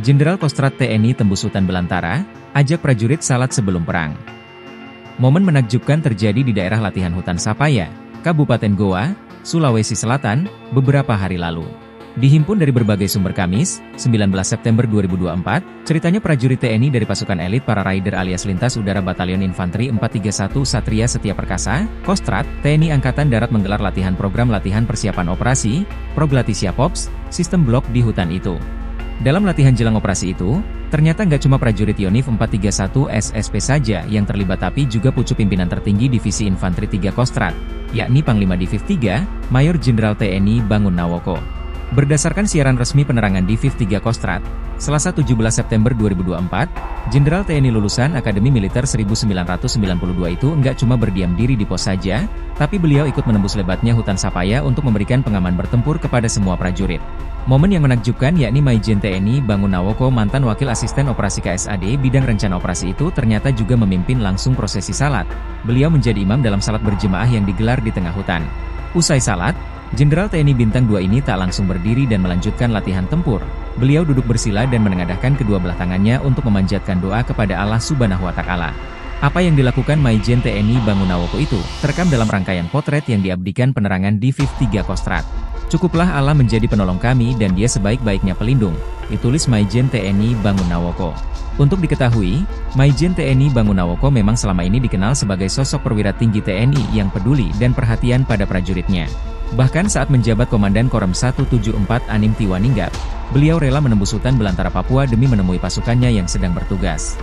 Jenderal Kostrad TNI tembus hutan belantara, ajak prajurit salat sebelum perang. Momen menakjubkan terjadi di daerah latihan hutan Sapaya, Kabupaten Goa, Sulawesi Selatan, beberapa hari lalu. Dihimpun dari berbagai sumber Kamis, 19 September 2024, ceritanya prajurit TNI dari pasukan elit para Raider alias Lintas Udara Batalion Infanteri 431 Satria Setia Perkasa, Kostrad, TNI Angkatan Darat menggelar latihan program latihan persiapan operasi, Proglatisya Pops, sistem blok di hutan itu. Dalam latihan jelang operasi itu, ternyata nggak cuma prajurit Yonif 431 SSP saja yang terlibat tapi juga pucuk pimpinan tertinggi Divisi Infanteri 3 Kostrad, yakni Panglima Diviv 3, Mayor Jenderal TNI Bangun Nawoko. Berdasarkan siaran resmi penerangan Diviv 3 Kostrad, Selasa 17 September 2024, Jenderal TNI lulusan Akademi Militer 1992 itu nggak cuma berdiam diri di pos saja, tapi beliau ikut menembus lebatnya hutan Sapaya untuk memberikan pengaman bertempur kepada semua prajurit. Momen yang menakjubkan yakni Maijen TNI Bangun Nawoko mantan Wakil Asisten Operasi KSAD Bidang Rencana Operasi itu ternyata juga memimpin langsung prosesi salat. Beliau menjadi imam dalam salat berjemaah yang digelar di tengah hutan. Usai salat, Jenderal TNI Bintang 2 ini tak langsung berdiri dan melanjutkan latihan tempur. Beliau duduk bersila dan menengadahkan kedua belah tangannya untuk memanjatkan doa kepada Allah Subhanahu wa Ta'ala. Apa yang dilakukan Maijen TNI Bangun Nawoko itu terekam dalam rangkaian potret yang diabdikan penerangan Diviv 3 Kostrad. Cukuplah Allah menjadi penolong kami dan dia sebaik-baiknya pelindung, ditulis Maijen TNI Bangun Nawoko. Untuk diketahui, Maijen TNI Bangun Nawoko memang selama ini dikenal sebagai sosok perwira tinggi TNI yang peduli dan perhatian pada prajuritnya. Bahkan saat menjabat Komandan Korem 174 Anim Tiwaninggap, beliau rela menembus hutan belantara Papua demi menemui pasukannya yang sedang bertugas.